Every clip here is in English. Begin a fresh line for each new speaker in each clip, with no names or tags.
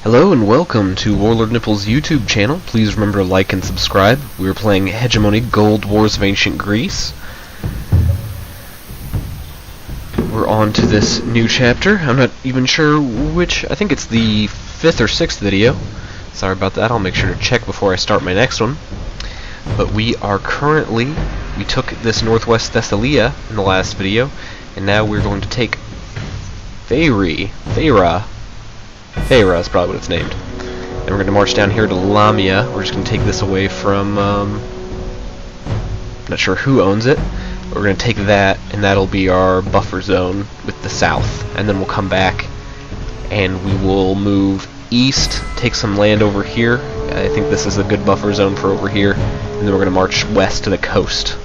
Hello and welcome to Warlordnipple's YouTube channel. Please remember to like and subscribe. We're playing Hegemony, Gold Wars of Ancient Greece. We're on to this new chapter. I'm not even sure which. I think it's the 5th or 6th video. Sorry about that. I'll make sure to check before I start my next one. But we took this northwest Thessalia in the last video, and now we're going to take Phaera is probably what it's named. And we're going to march down here to Lamia. We're just going to take this away from, not sure who owns it. But we're going to take that, and that'll be our buffer zone with the south. And then we'll come back, and we will move east, take some land over here. I think this is a good buffer zone for over here. And then we're going to march west to the coast.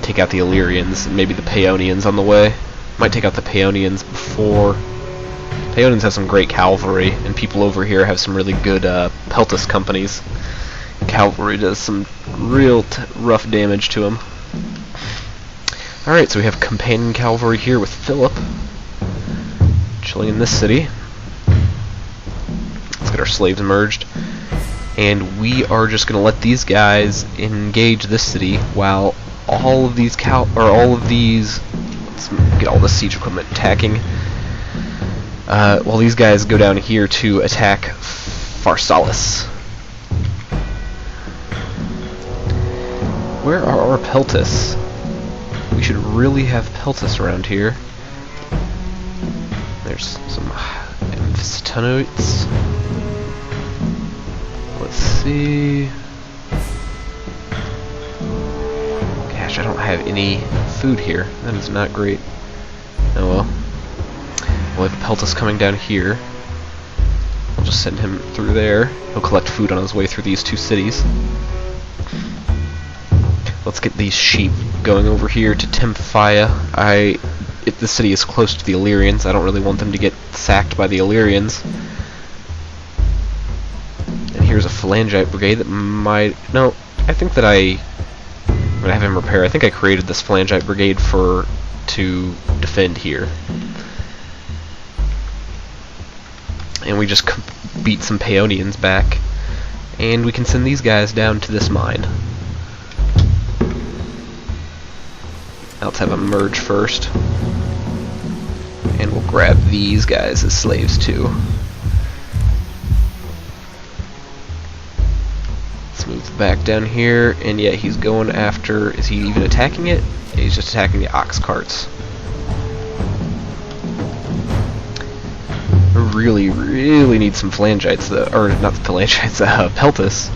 Take out the Illyrians, and maybe the Peonians on the way. Might take out the Peonians before... Peonians have some great cavalry, and people over here have some really good peltus companies. Cavalry does some real rough damage to them. Alright, so we have companion cavalry here with Philip, chilling in this city. Let's get our slaves merged. And we are just going to let these guys engage this city while all of these let's get all the siege equipment attacking. While these guys go down here to attack Pharsalus. Where are our peltus? We should really have peltus around here. There's some amphistanoids. Let's see. Gosh, I don't have any food here. That is not great. Oh well. We'll have peltus coming down here. I'll just send him through there. He'll collect food on his way through these two cities. Let's get these sheep going over here to Pithia. If the city is close to the Illyrians, I don't really want them to get sacked by the Illyrians. And here's a phalangite brigade that might... No, I think that I'm going to have him repair. I think I created this phalangite brigade to defend here. And we just beat some Peonians back, and we can send these guys down to this mine. Now let's have them merge first, and we'll grab these guys as slaves too. Let's move back down here, and yeah, he's going after... Is he even attacking it? Yeah, he's just attacking the ox carts. Really need some phalangites, though, or not the phalangites, peltus.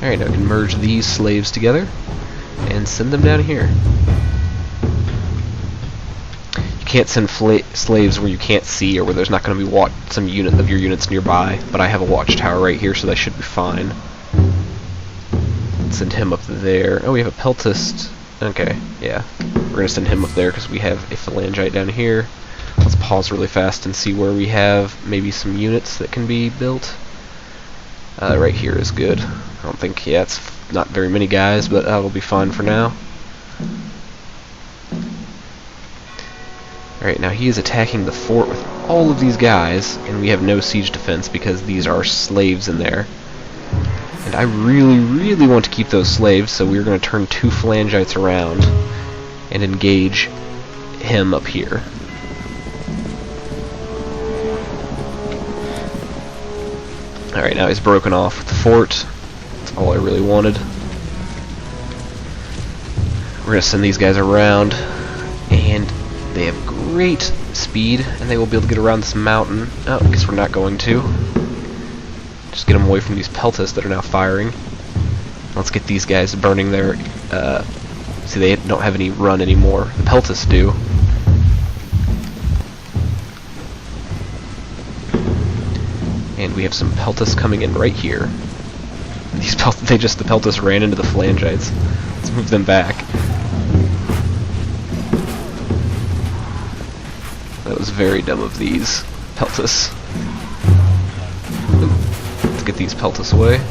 Alright, now we can merge these slaves together and send them down here. You can't send slaves where you can't see or where there's not going to be some unit of your units nearby, but I have a watchtower right here, so that should be fine. Let's send him up there. Oh, we have a peltist. Okay, yeah. We're going to send him up there because we have a phalangite down here. Let's pause really fast and see where we have maybe some units that can be built. Right here is good. I don't think, yeah, it's not very many guys, but that'll be fine for now. Alright, now he is attacking the fort with all of these guys, and we have no siege defense because these are slaves in there. And I really want to keep those slaves, so we're going to turn 2 phalangites around and engage him up here. Alright, now he's broken off with the fort. That's all I really wanted. We're going to send these guys around, and they have great speed, and they will be able to get around this mountain. Oh, I guess we're not going to. Just get them away from these peltus that are now firing. Let's get these guys burning their... see, they don't have any run anymore. The peltus do. And we have some peltus coming in right here. These the peltus ran into the phalangites. Let's move them back. That was very dumb of these peltus. Let's get these peltus away.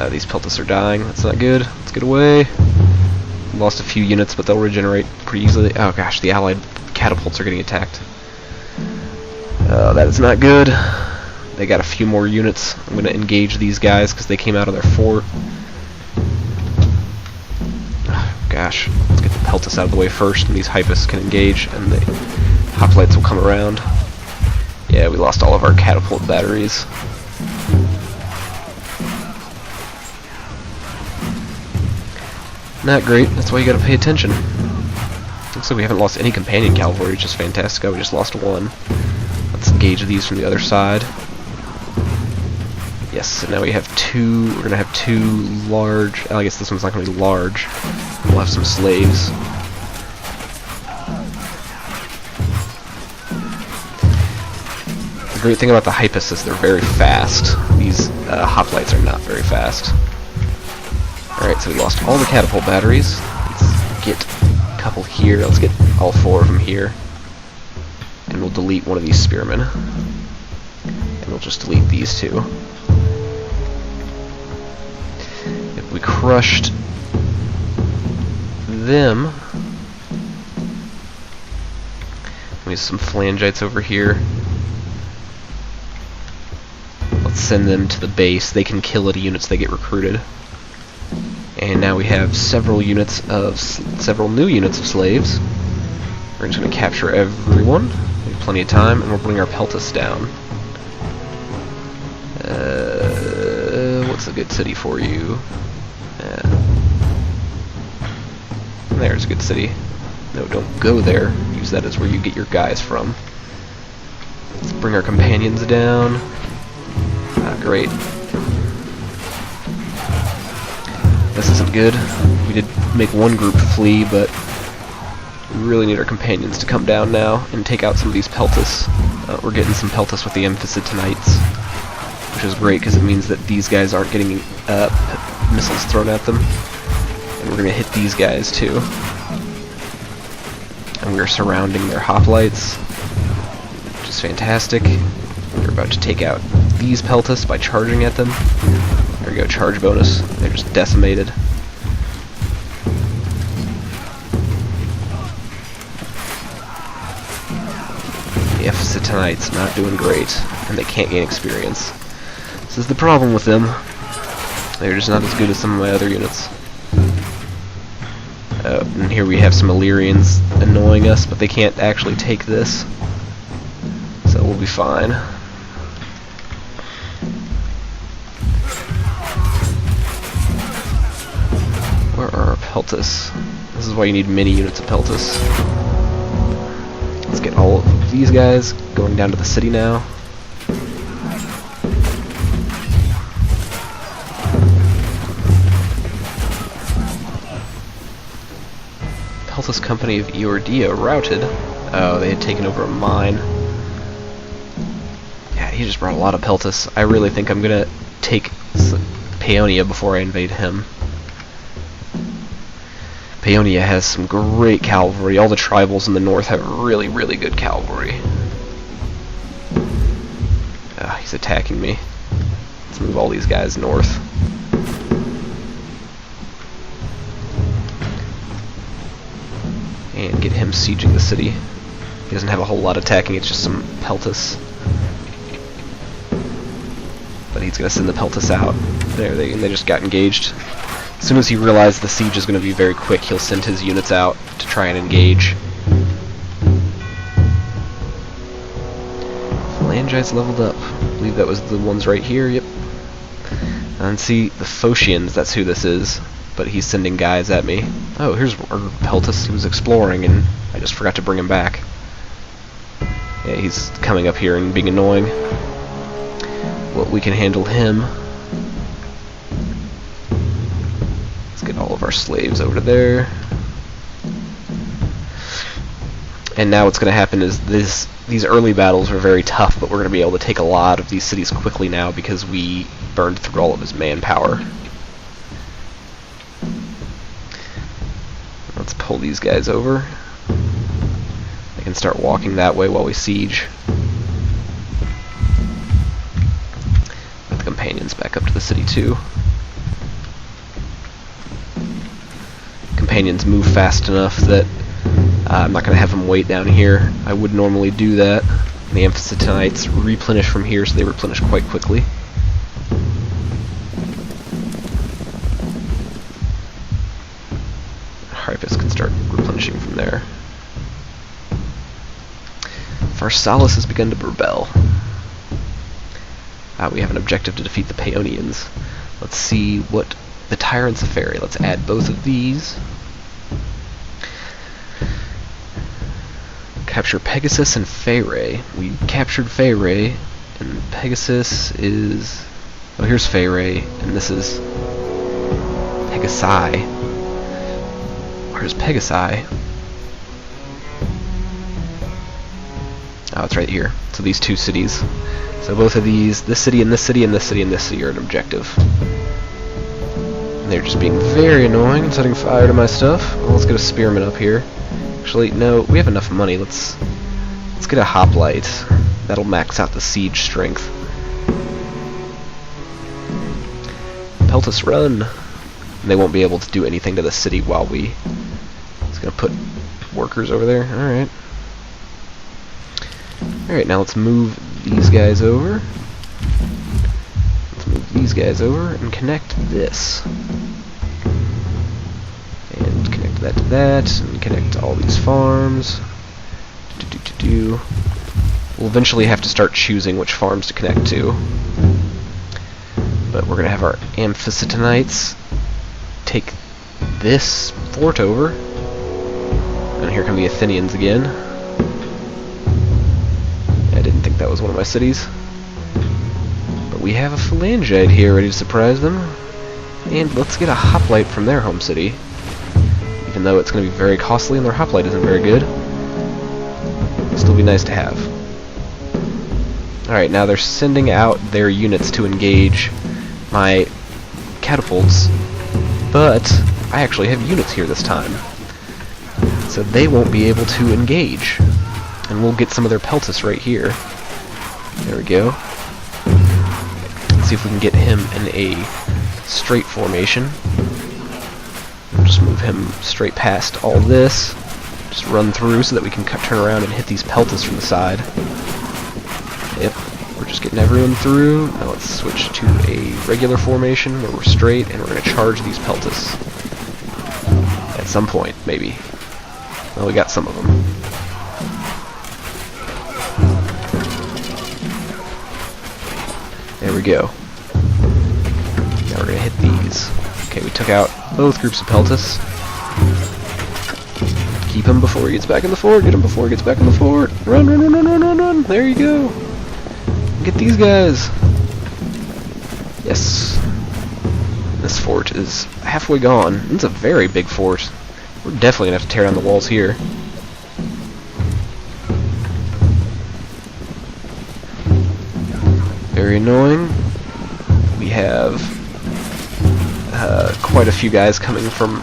These peltus are dying. That's not good. Let's get away. Lost a few units, but they'll regenerate pretty easily. Oh gosh, the allied catapults are getting attacked. That is not good. They got a few more units. I'm going to engage these guys because they came out of their fort. Oh, gosh, let's get the peltas out of the way first, and these hypas can engage, and the hoplites will come around. Yeah, we lost all of our catapult batteries. Not great, that's why you gotta pay attention. Looks like we haven't lost any companion cavalry, which is fantastic. Oh, we just lost one. Let's engage these from the other side. Yes, so now we have two. We're gonna have two large. I guess this one's not gonna be large. We'll have some slaves. The great thing about the hypas is they're very fast. These hoplites are not very fast. Alright, so we lost all the catapult batteries. Let's get a couple here. Let's get all four of them here. And we'll delete one of these spearmen. And we'll just delete these two. If we crushed them... We have some phalangites over here. Let's send them to the base. They can kill any units they get recruited. And now we have several new units of slaves. We're just going to capture everyone. We have plenty of time, and we'll bring our peltas down. What's a good city for you? There's a good city. No, don't go there. Use that as where you get your guys from. Let's bring our companions down. Great. This isn't good. We did make one group flee, but we really need our companions to come down now and take out some of these peltas. We're getting some peltas with the Amphictyonites, which is great because it means that these guys aren't getting missiles thrown at them. And we're going to hit these guys too. And we're surrounding their hoplites, which is fantastic. We're about to take out these peltas by charging at them. There we go, charge bonus. They're just decimated. The Amphictyonites not doing great, and they can't gain experience. This is the problem with them. They're just not as good as some of my other units. And here we have some Illyrians annoying us, but they can't actually take this. So we'll be fine. Where are our peltas? This is why you need many units of peltas. Let's get all of these guys going down to the city now. Peltas Company of Eordia routed. Oh, they had taken over a mine. Yeah, he just brought a lot of peltas. I really think I'm gonna take Peonia before I invade him. Peonia has some great cavalry. All the tribals in the north have really, really good cavalry. He's attacking me. Let's move all these guys north. And get him sieging the city. He doesn't have a whole lot attacking, it's just some peltas. But he's going to send the peltas out. There, they just got engaged. As soon as he realized the siege is going to be very quick, he'll send his units out to try and engage. Phalangites leveled up. I believe that was the ones right here, yep. And see, the Phocians, that's who this is. But he's sending guys at me. Oh, here's our peltas. He was exploring, and I just forgot to bring him back. Yeah, he's coming up here and being annoying. Well, we can handle him. Let's get all of our slaves over there. And now what's going to happen is these early battles are very tough, but we're going to be able to take a lot of these cities quickly now because we burned through all of his manpower. Let's pull these guys over. They can start walking that way while we siege. Get the companions back up to the city too. companions move fast enough that I'm not going to have them wait down here. I would normally do that. The Amphictyonites replenish from here, so they replenish quite quickly. Harpus can start replenishing from there. Pharsalus has begun to rebel. We have an objective to defeat the Peonians. Let's see what the Tyrants of Faerie. Let's add both of these. Capture Pegasus and Faerie. We captured Faerie, and Pegasus is... Oh, here's Faerie, and this is Pegasi. Where's Pegasi? Oh, it's right here. So these two cities. So both of these, this city and this city and this city and this city are an objective. And they're just being very annoying and setting fire to my stuff. Well, let's get a spearman up here. Actually, no, we have enough money. Let's get a hoplite. That'll max out the siege strength. Peltus, run! And they won't be able to do anything to the city while we... It's gonna put workers over there. Alright. Alright, now let's move these guys over. Let's move these guys over and connect this. And connect that to that, and connect all these farms. We'll eventually have to start choosing which farms to connect to. But we're going to have our Amphictyonites take this fort over. And here come the Athenians again. I didn't think that was one of my cities. But we have a Phalangite here ready to surprise them. And let's get a hoplite from their home city. Even though it's going to be very costly and their hoplite isn't very good. It'll still be nice to have. Alright, now they're sending out their units to engage my catapults. But I actually have units here this time. So they won't be able to engage. And we'll get some of their Peltus right here. There we go. Let's see if we can get him in a straight formation. We'll just move him straight past all this. Just run through so that we can turn around and hit these Peltus from the side. Yep, we're just getting everyone through. Now let's switch to a regular formation where we're straight and we're going to charge these Peltus. At some point, maybe. Well, we got some of them. There we go. Now we're going to hit these. Okay, we took out both groups of Peltus. Keep him before he gets back in the fort. Get him before he gets back in the fort. Run, run, run, run, run, run, run. There you go. Get these guys. Yes. This fort is halfway gone. It's a very big fort. We're definitely going to have to tear down the walls here. Very annoying. We have quite a few guys coming from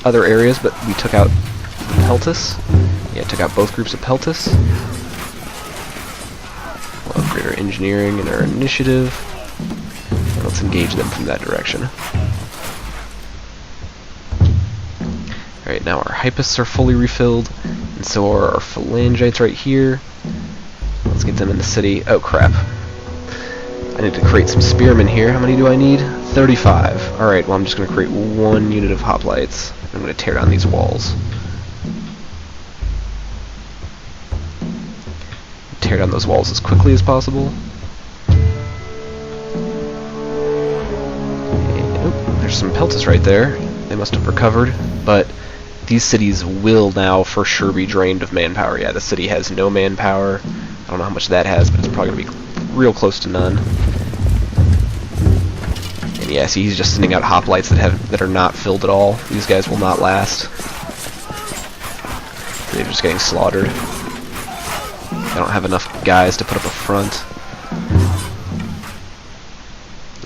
other areas, but we took out Peltus. Yeah, took out both groups of Peltus. We'll upgrade our engineering and our initiative. And let's engage them from that direction. Alright, now our Hypasts are fully refilled, and so are our Phalangites right here. Let's get them in the city. Oh crap. I need to create some spearmen here. How many do I need? 35. Alright, well I'm just going to create one unit of hoplites. I'm going to tear down these walls. Tear down those walls as quickly as possible. And, oh, there's some Peltus right there. They must have recovered, but these cities will now for sure be drained of manpower. Yeah, the city has no manpower. I don't know how much that has, but it's probably going to be real close to none. And yeah, see, he's just sending out hoplites that are not filled at all. These guys will not last. They're just getting slaughtered. I don't have enough guys to put up a front.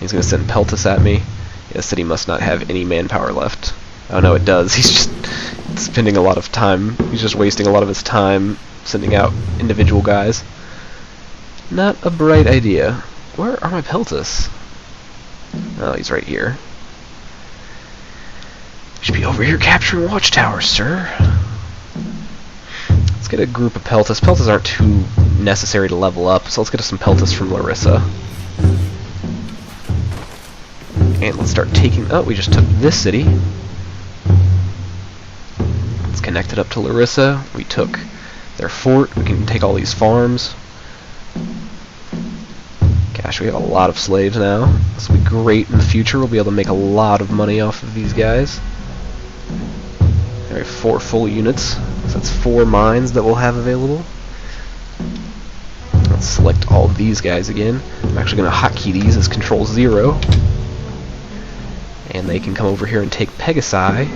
He's going to send Peltus at me. Yeah, the city must not have any manpower left. Oh no, it does. He's just spending a lot of time. He's just wasting a lot of his time sending out individual guys. Not a bright idea. Where are my Peltus? Oh, he's right here. You should be over here capturing watchtowers, sir. Let's get a group of Peltas. Peltas aren't too necessary to level up, so let's get us some Peltas from Larissa. And let's start taking... Oh, we just took this city. Let's connect it up to Larissa. We took their fort. We can take all these farms. Gosh, we have a lot of slaves now. This will be great in the future. We'll be able to make a lot of money off of these guys. There are 4 full units. So that's 4 mines that we'll have available. Let's select all of these guys again. I'm actually going to hotkey these as Control 0. And they can come over here and take Pegasi.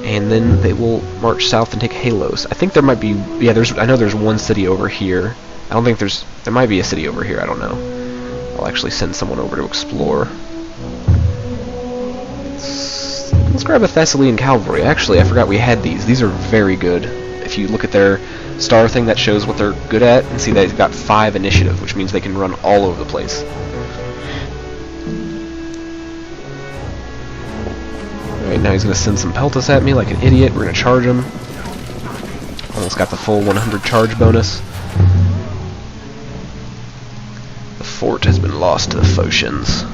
And then they will march south and take Halos. I think there might be... Yeah, I know there's one city over here. I don't think there's... There might be a city over here, I don't know. I'll actually send someone over to explore. Let's grab a Thessalian cavalry. Actually, I forgot we had these. These are very good. If you look at their star thing, that shows what they're good at, and see they've got 5 initiative, which means they can run all over the place. Alright, now he's going to send some Peltas at me like an idiot. We're going to charge him. Almost got the full 100 charge bonus. The fort has been lost to the Phocians.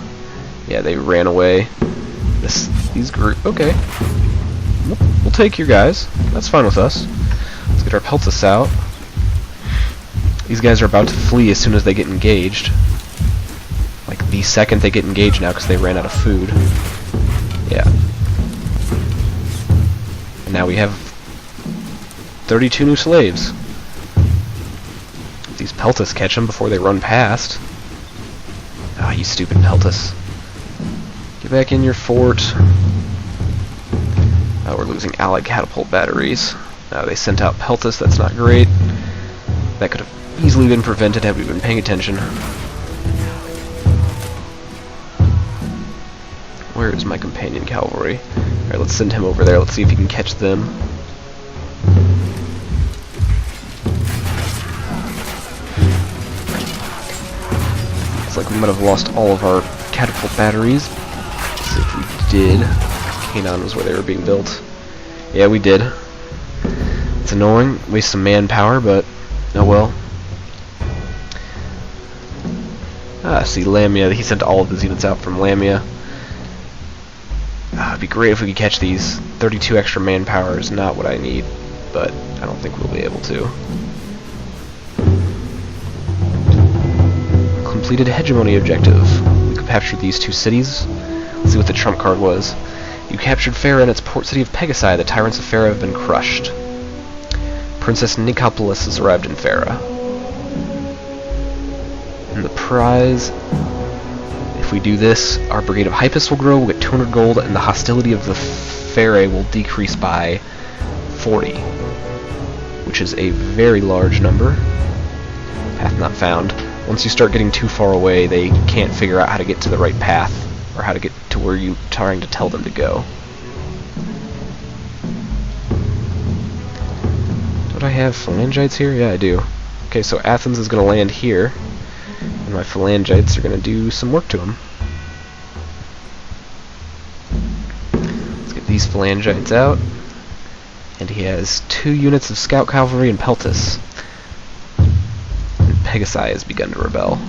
Yeah, they ran away. These group. Okay. We'll take your guys. That's fine with us. Let's get our Peltas out. These guys are about to flee as soon as they get engaged. Like the second they get engaged now because they ran out of food. Yeah. And now we have 32 new slaves. If these Peltas catch them before they run past. Ah, you stupid Peltas. Get back in your fort. Oh, we're losing allied catapult batteries. Now they sent out Peltas, that's not great. That could have easily been prevented had we been paying attention. Where is my companion cavalry? Alright, let's send him over there. Let's see if he can catch them. Looks like we might have lost all of our catapult batteries. Let's see if we did. Canaan was where they were being built. Yeah, we did. It's annoying. Waste some manpower, but oh well. Ah, see, Lamia. He sent all of his units out from Lamia. It'd be great if we could catch these. 32 extra manpower is not what I need, but I don't think we'll be able to. Completed Hegemony objective. We could capture these 2 cities. Let's see what the trump card was. You captured Farah and its port city of Pegasi. The tyrants of Farah have been crushed. Princess Nicopolis has arrived in Farah. And the prize... If we do this, our Brigade of Hypus will grow, we'll get 200 gold, and the hostility of the Pharae will decrease by 40, which is a very large number. Path not found. Once you start getting too far away, they can't figure out how to get to the right path, or how to get to where you're trying to tell them to go. Don't I have phalangites here? Yeah, I do. Okay, so Athens is going to land here. And my phalangites are going to do some work to him. Let's get these phalangites out. And he has 2 units of scout cavalry and Peltas. And Pegasi has begun to rebel.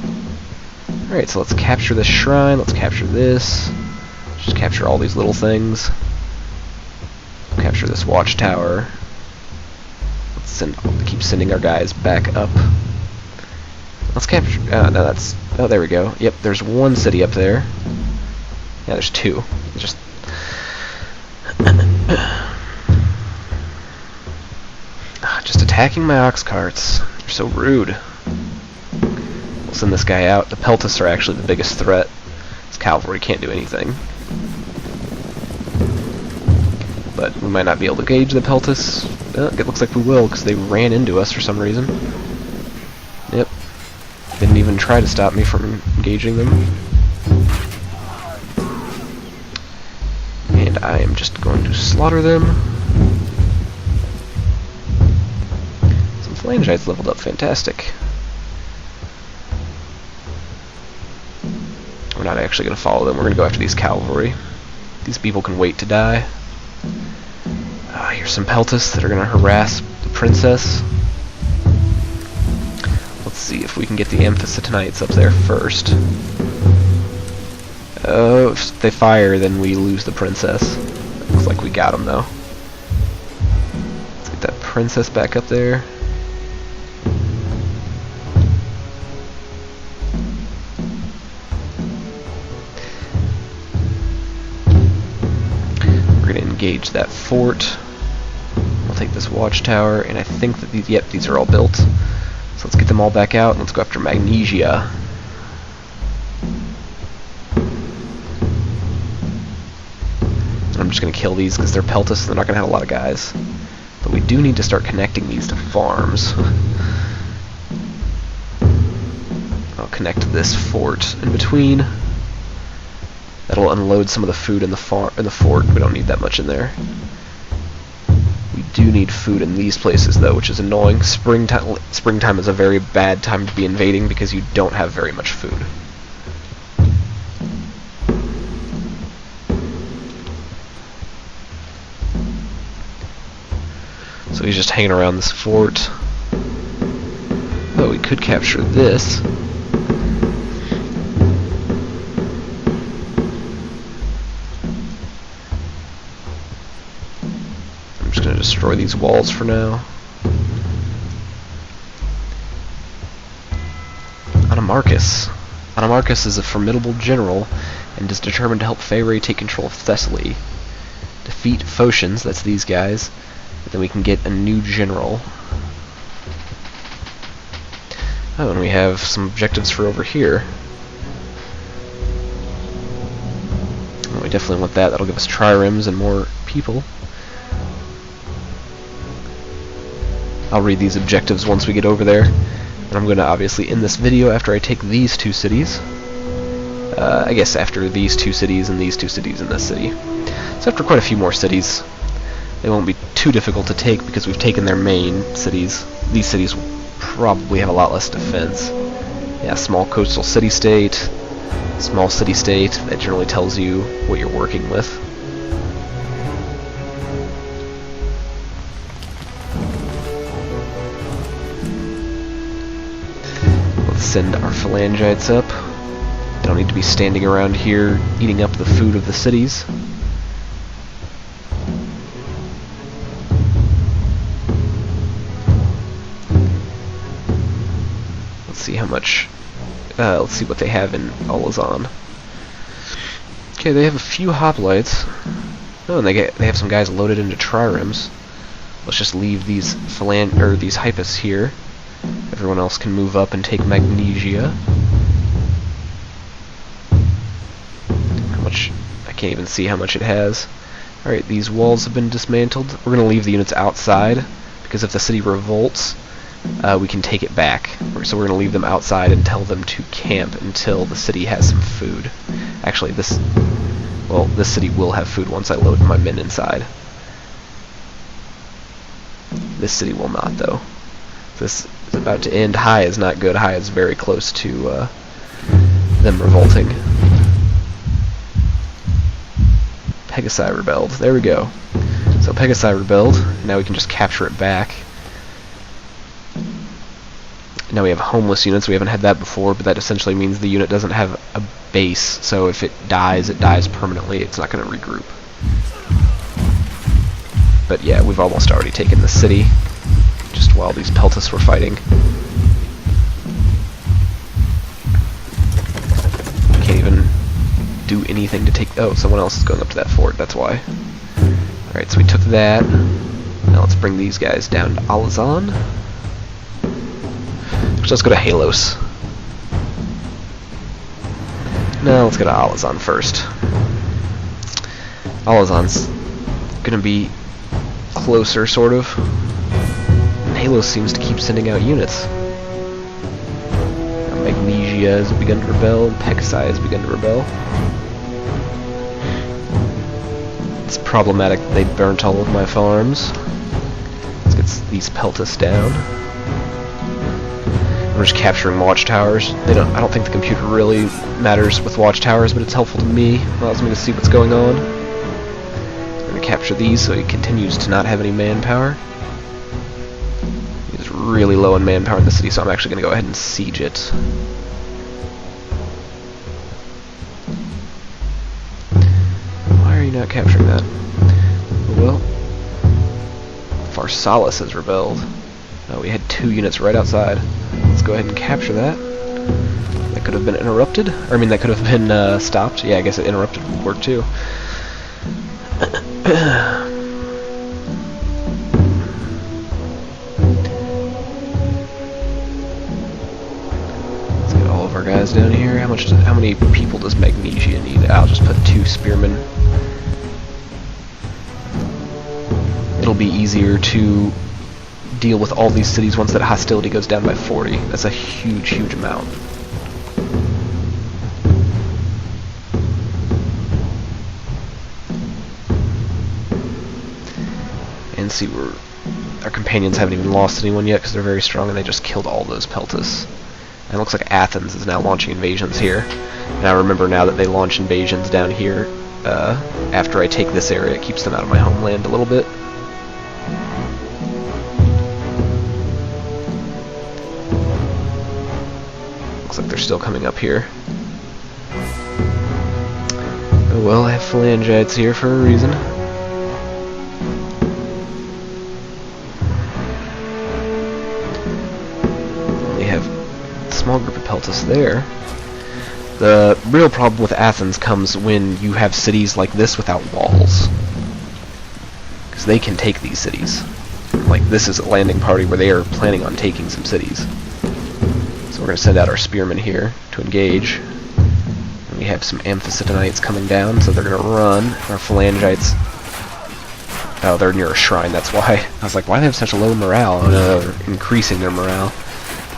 Alright, so let's capture this shrine. Let's capture this. Just capture all these little things. Capture this watchtower. Let's keep sending our guys back up. Let's capture... no, that's... Oh, there we go. Yep, there's 1 city up there. Yeah, there's 2. Just... just attacking my ox carts. They're so rude. We'll send this guy out. The Peltas are actually the biggest threat. This cavalry can't do anything. But we might not be able to gauge the Peltas. It looks like we will, because they ran into us for some reason. Yep. Didn't even try to stop me from engaging them. And I am just going to slaughter them. Some phalangites leveled up, fantastic. We're not actually going to follow them, we're going to go after these cavalry. These people can wait to die. Here's some peltasts that are going to harass the princess. Let's see if we can get the Amphictyonites up there first. If they fire, then we lose the princess. Looks like we got him, though. Let's get that princess back up there. We're going to engage that fort. We'll take this watchtower, and I think that these are all built. So let's get them all back out, and let's go after Magnesia. I'm just going to kill these because they're peltasts, and they're not going to have a lot of guys. But we do need to start connecting these to farms. I'll connect this fort in between. That'll unload some of the food in the fort. We don't need that much in there. We do need food in these places, though, which is annoying. Springtime is a very bad time to be invading because you don't have very much food. So he's just hanging around this fort. Oh, we could capture this. I'm just going to destroy these walls for now. Anamarchus. Anamarchus is a formidable general and is determined to help Pherae take control of Thessaly. Defeat Phocians, that's these guys. Then we can get a new general. Oh, and we have some objectives for over here. Oh, we definitely want that. That'll give us triremes and more people. I'll read these objectives once we get over there. And I'm going to obviously end this video after I take these two cities. I guess after these two cities and these two cities and this city. So after quite a few more cities, they won't be too difficult to take because we've taken their main cities. These cities will probably have a lot less defense. Yeah, small coastal city-state, small city-state, that generally tells you what you're working with. Let's send our phalangites up. They don't need to be standing around here eating up the food of the cities. See how much. Let's see what they have in Alazan. Okay, they have a few hoplites. Oh, and they have some guys loaded into triremes. Let's just leave these these hypas here. Everyone else can move up and take Magnesia. How much? I can't even see how much it has. All right, these walls have been dismantled. We're gonna leave the units outside because if the city revolts, we can take it back. So we're going to leave them outside and tell them to camp until the city has some food. Actually, this city will have food once I load my men inside. This city will not, though. This is about to end. High is not good. High is very close to them revolting. Pegasi rebelled. There we go. So Pegasi rebelled. Now we can just capture it back. Now we have homeless units. We haven't had that before, but that essentially means the unit doesn't have a base, so if it dies permanently. It's not going to regroup. But yeah, we've almost already taken the city, just while these peltasts were fighting. Can't even do anything to take... Oh, someone else is going up to that fort, that's why. Alright, so we took that. Now let's bring these guys down to Alazan. So let's go to Halos. No, let's go to Alazan first. Alazan's gonna be closer, sort of. And Halos seems to keep sending out units. Now Magnesia has begun to rebel, Pegasi has begun to rebel. It's problematic that they burnt all of my farms. Let's get these peltasts down. We're just capturing watchtowers. I don't think the computer really matters with watchtowers, but it's helpful to me. Allows me to see what's going on. We're going to capture these so he continues to not have any manpower. He's really low in manpower in the city, so I'm actually going to go ahead and siege it. Why are you not capturing that? Well, Pharsalus has rebelled. Oh, we had 2 units right outside. Let's go ahead and capture that. That could have been interrupted. Or, I mean, that could have been stopped. Yeah, I guess it interrupted war too. Let's get all of our guys down here. How many people does Magnesia need? I'll just put 2 spearmen. It'll be easier to deal with all these cities once that hostility goes down by 40. That's a huge, huge amount. And see, our companions haven't even lost anyone yet because they're very strong and they just killed all those Peltas. And it looks like Athens is now launching invasions here. And I remember now that they launch invasions down here after I take this area, it keeps them out of my homeland a little bit. Looks like they're still coming up here. Oh well, I have phalangites here for a reason. We have a small group of Peltas there. The real problem with Athens comes when you have cities like this without walls. Because they can take these cities. Like, this is a landing party where they are planning on taking some cities. So we're going to send out our spearmen here to engage. And we have some Amphictyonites coming down, so they're going to run. Our phalangites... Oh, they're near a shrine, that's why. I was like, why do they have such a low morale? Oh no, they're increasing their morale.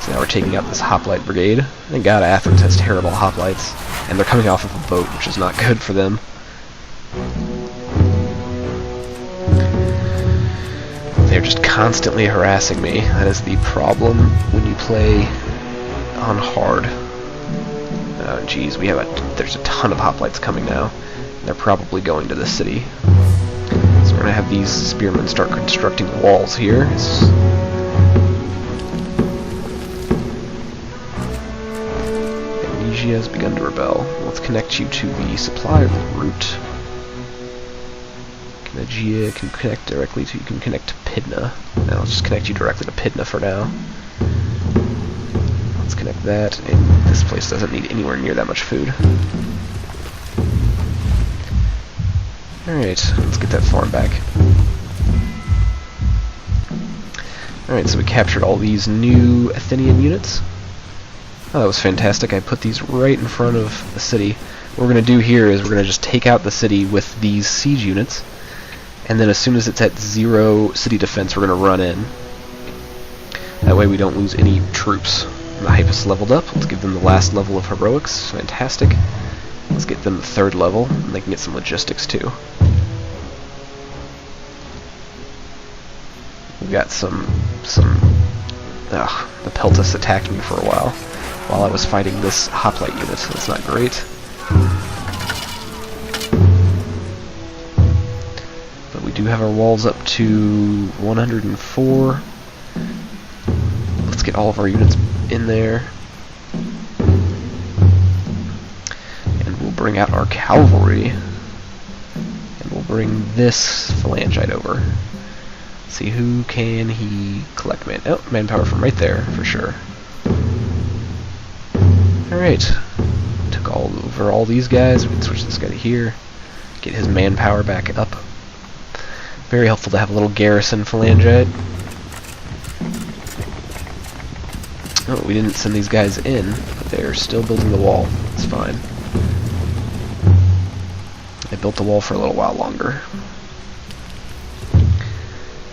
So now we're taking out this hoplite brigade. Thank God Athens has terrible hoplites. And they're coming off of a boat, which is not good for them. They're just constantly harassing me. That is the problem when you play on hard. Oh jeez, there's a ton of hoplites coming now. They're probably going to this city. So we're going to have these spearmen start constructing walls here. Magnesia has begun to rebel. Let's connect you to the supply route. Magnesia can connect directly to... You can connect to Pithia. Now I'll just connect you directly to Pithia for now. Let's connect that, and this place doesn't need anywhere near that much food. Alright, let's get that farm back. Alright, so we captured all these new Athenian units. Oh, that was fantastic. I put these right in front of the city. What we're going to do here is we're going to just take out the city with these siege units, and then as soon as it's at 0 city defense, we're going to run in. That way we don't lose any troops. And the Hypus leveled up. Let's give them the last level of heroics. Fantastic. Let's get them the 3rd level, and they can get some logistics too. We've got the Peltas attacked me for a while I was fighting this hoplite unit, so that's not great. But we do have our walls up to 104. Let's get all of our units in there. And we'll bring out our cavalry. And we'll bring this phalangite over. Let's see, who can he collect manpower from right there, for sure. Alright. Took over all these guys. We can switch this guy to here. Get his manpower back up. Very helpful to have a little garrison phalangite. Oh, we didn't send these guys in, but they're still building the wall. It's fine. They built the wall for a little while longer.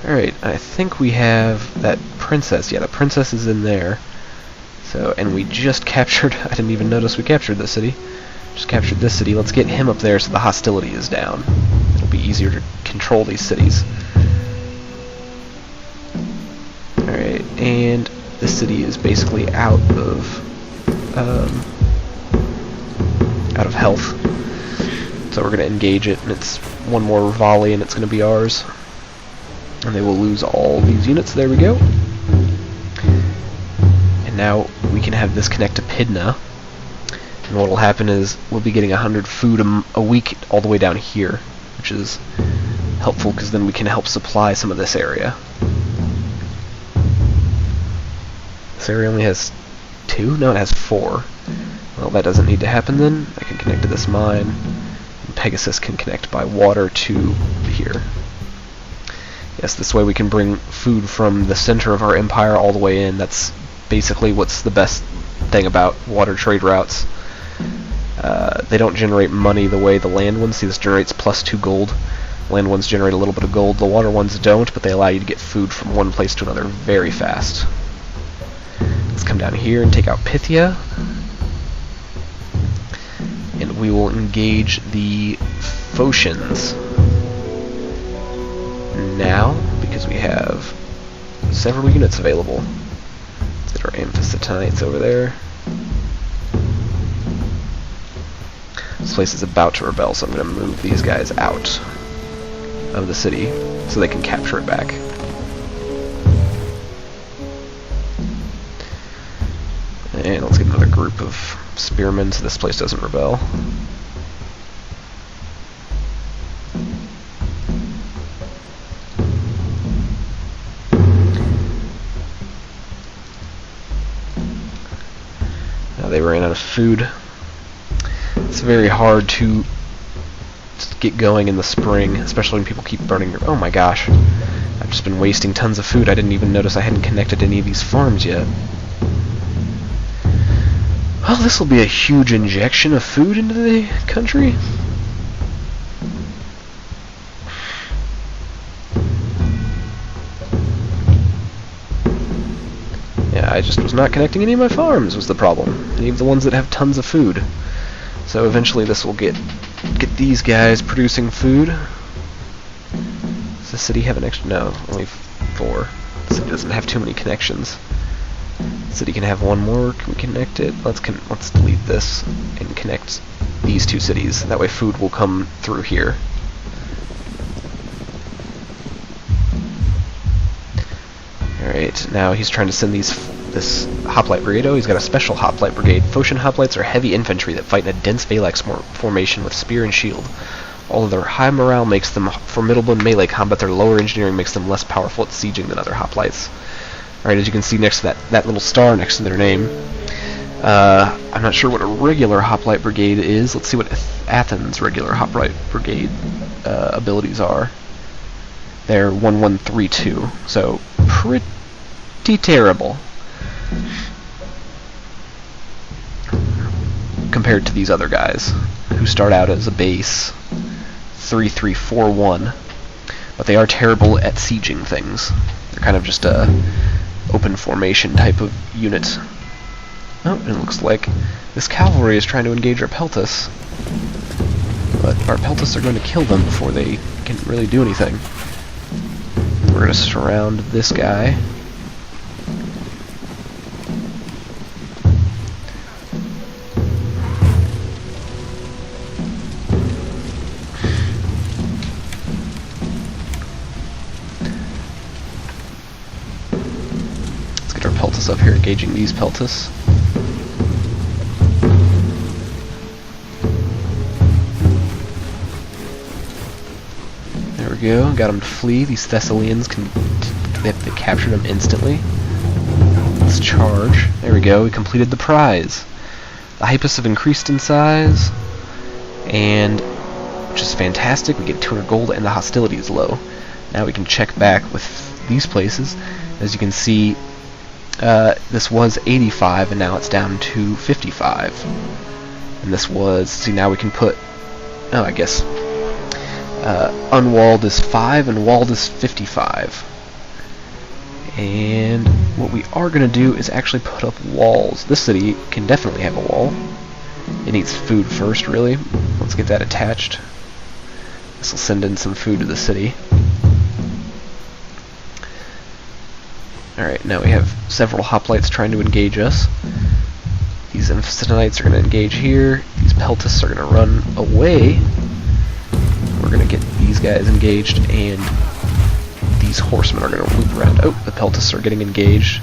Alright, I think we have that princess. Yeah, the princess is in there. So, and we just captured... I didn't even notice we captured this city. Just captured this city. Let's get him up there so the hostility is down. It'll be easier to control these cities. Alright, and this city is basically out of health. So we're going to engage it, and it's one more volley, and it's going to be ours. And they will lose all these units. There we go. And now we can have this connect to Pithia. And what will happen is we'll be getting 100 food a week all the way down here, which is helpful because then we can help supply some of this area. This area only has 2? No, it has 4. Well, that doesn't need to happen then. I can connect to this mine. And Pegasus can connect by water to here. Yes, this way we can bring food from the center of our empire all the way in. That's basically what's the best thing about water trade routes. They don't generate money the way the land ones. See, this generates +2 gold. Land ones generate a little bit of gold. The water ones don't, but they allow you to get food from one place to another very fast. Let's come down here and take out Pithia. And we will engage the Phocians now, because we have several units available. Let's get our Amphictyonites over there. This place is about to rebel, so I'm going to move these guys out of the city so they can capture it back. And let's get another group of spearmen so this place doesn't rebel. Now they ran out of food. It's very hard to get going in the spring, especially when people keep burning your... Oh my gosh. I've just been wasting tons of food. I didn't even notice I hadn't connected any of these farms yet. Well, this will be a huge injection of food into the country. Yeah, I just was not connecting any of my farms was the problem. Any of the ones that have tons of food. So eventually this will get these guys producing food. Does the city have an extra? No, only 4. The city doesn't have too many connections. The city can have one more. Can we connect it? Let's delete this and connect these 2 cities. That way food will come through here. Alright, now he's trying to send this hoplite brigade. Oh, he's got a special hoplite brigade. Phocian hoplites are heavy infantry that fight in a dense phalanx formation with spear and shield. Although their high morale makes them formidable in melee combat, their lower engineering makes them less powerful at sieging than other hoplites. Alright, as you can see next to that little star next to their name, I'm not sure what a regular hoplite brigade is. Let's see what Athens' regular hoplite brigade abilities are. They're 1132, so pretty terrible compared to these other guys who start out as a base 3341, but they are terrible at sieging things. They're kind of just a open formation type of unit. Oh, and it looks like this cavalry is trying to engage our Peltas, but our Peltas are going to kill them before they can really do anything. We're going to surround this guy. Let's get our Peltas up here engaging these Peltas. There we go, got them to flee. These Thessalians they captured them instantly. Let's charge. There we go, we completed the prize. The Hypus have increased in size, and which is fantastic. We get 200 gold and the hostility is low. Now we can check back with these places. As you can see, this was 85 and now it's down to 55. And this was, see, now we can put, oh, I guess unwalled is 5 and walled is 55. And what we are going to do is actually put up walls. This city can definitely have a wall. It needs food first, really. Let's get that attached. This will send in some food to the city. Alright, now we have several hoplites trying to engage us. These Amphictyonites are going to engage here. These Peltas are going to run away. we're going to get these guys engaged, and these horsemen are going to loop around. Oh, the peltasts are getting engaged.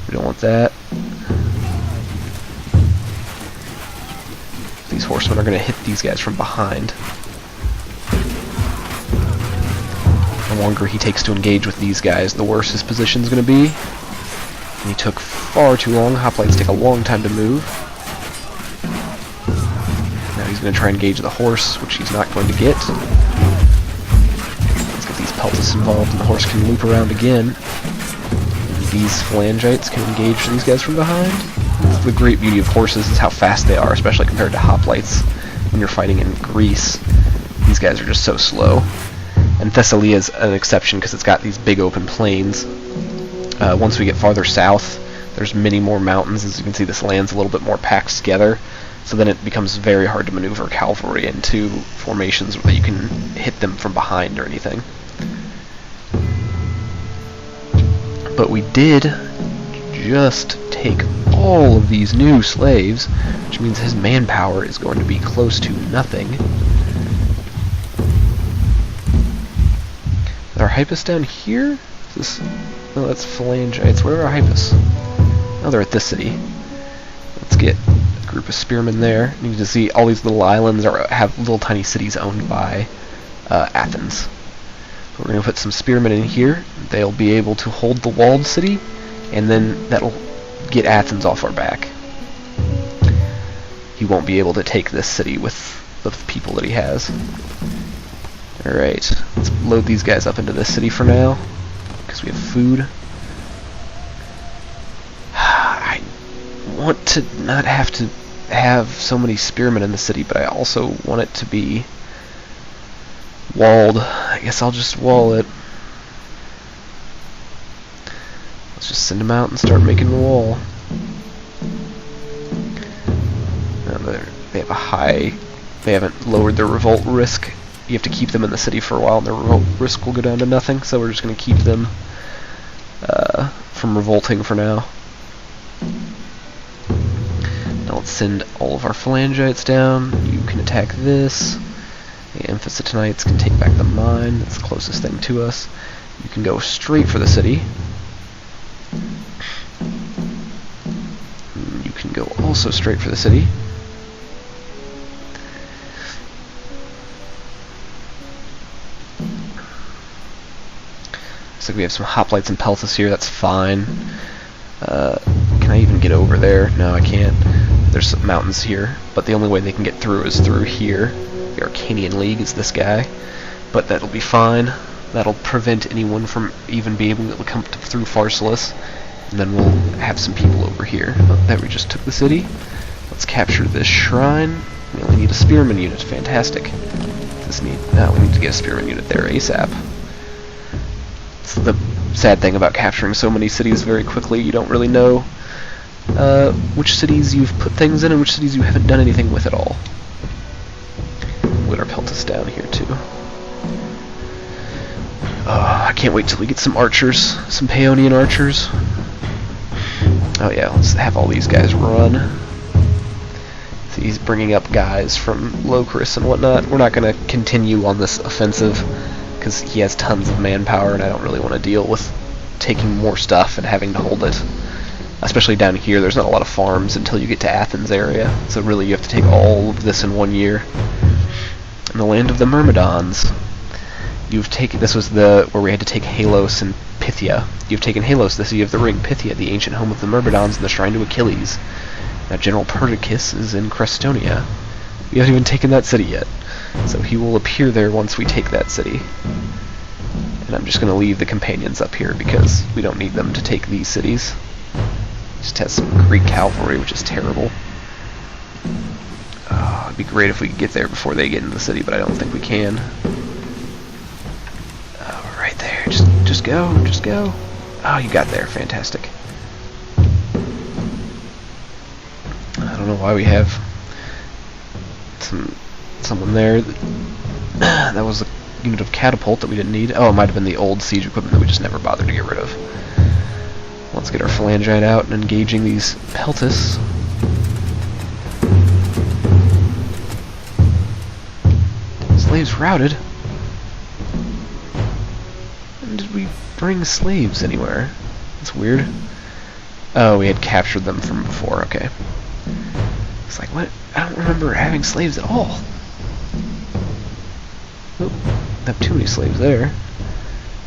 We don't want that. These horsemen are going to hit these guys from behind. The longer he takes to engage with these guys, the worse his position is going to be. And he took far too long. Hoplites take a long time to move. Now he's going to try and engage the horse, which he's not going to get. Let's get these peltasts involved, and the horse can loop around again. These phalangites can engage these guys from behind. The great beauty of horses is how fast they are, especially compared to hoplites when you're fighting in Greece. These guys are just so slow. And Thessalia is an exception because it's got these big open plains. Once we get farther south, there's many more mountains. As you can see, this land's a little bit more packed together, so then it becomes very hard to maneuver cavalry into formations where you can hit them from behind or anything. But we did just take all of these new slaves, which means his manpower is going to be close to nothing. Are our Hypus down here? Is this... No, that's phalangites. Where are our Hypus? Oh, they're at this city. Let's get a group of spearmen there. You can see all these little islands have little tiny cities owned by Athens. So we're going to put some spearmen in here. They'll be able to hold the walled city, and then that'll get Athens off our back. He won't be able to take this city with the people that he has. Alright, let's load these guys up into this city for now, because we have food. I want to not have to have so many spearmen in the city, but I also want it to be walled. I guess I'll just wall it. Let's just send them out and start making the wall. Now they have a high... They haven't lowered their revolt risk. You have to keep them in the city for a while, and their revolt risk will go down to nothing, so we're just going to keep them from revolting for now. Now let's send all of our phalangites down. You can attack this. The Amphictyonites can take back the mine. That's the closest thing to us. You can go straight for the city. You can go also straight for the city. Looks like we have some hoplites and peltasts here. That's fine. Can I even get over there? No, I can't. There's some mountains here, but the only way they can get through is through here. The Arcanian League is this guy, but that'll be fine. That'll prevent anyone from even being able to come through Pharsalus, and then we'll have some people over here. Oh, there, we just took the city. Let's capture this shrine. We only need a spearman unit. Fantastic. We need to get a spearman unit there ASAP. It's the sad thing about capturing so many cities very quickly. You don't really know which cities you've put things in and which cities you haven't done anything with at all. We'll get our peltasts down here too. I can't wait till we get some archers, some Peonian archers. Oh yeah, let's have all these guys run. See, he's bringing up guys from Locris and whatnot. We're not going to continue on this offensive because he has tons of manpower, and I don't really want to deal with taking more stuff and having to hold it. Especially down here, there's not a lot of farms until you get to Athens area, so really you have to take all of this in 1 year. In the land of the Myrmidons, this was where we had to take Halos and Pithia. You've taken Halos, the city of the ring, Pithia, the ancient home of the Myrmidons, and the shrine to Achilles. Now General Perdiccas is in Crestonia. We haven't even taken that city yet, so he will appear there once we take that city. And I'm just going to leave the companions up here because we don't need them to take these cities. Just has some Greek cavalry, which is terrible. It'd be great if we could get there before they get into the city, but I don't think we can. Right there. Just go. Oh, you got there. Fantastic. I don't know why we have someone there. That was a unit of catapult that we didn't need. Oh, it might have been the old siege equipment that we just never bothered to get rid of. Let's get our phalangite out and engaging these peltasts. These slaves routed. When did we bring slaves anywhere? That's weird. Oh, we had captured them from before, okay. It's like, what? I don't remember having slaves at all. Oh, I have too many slaves there.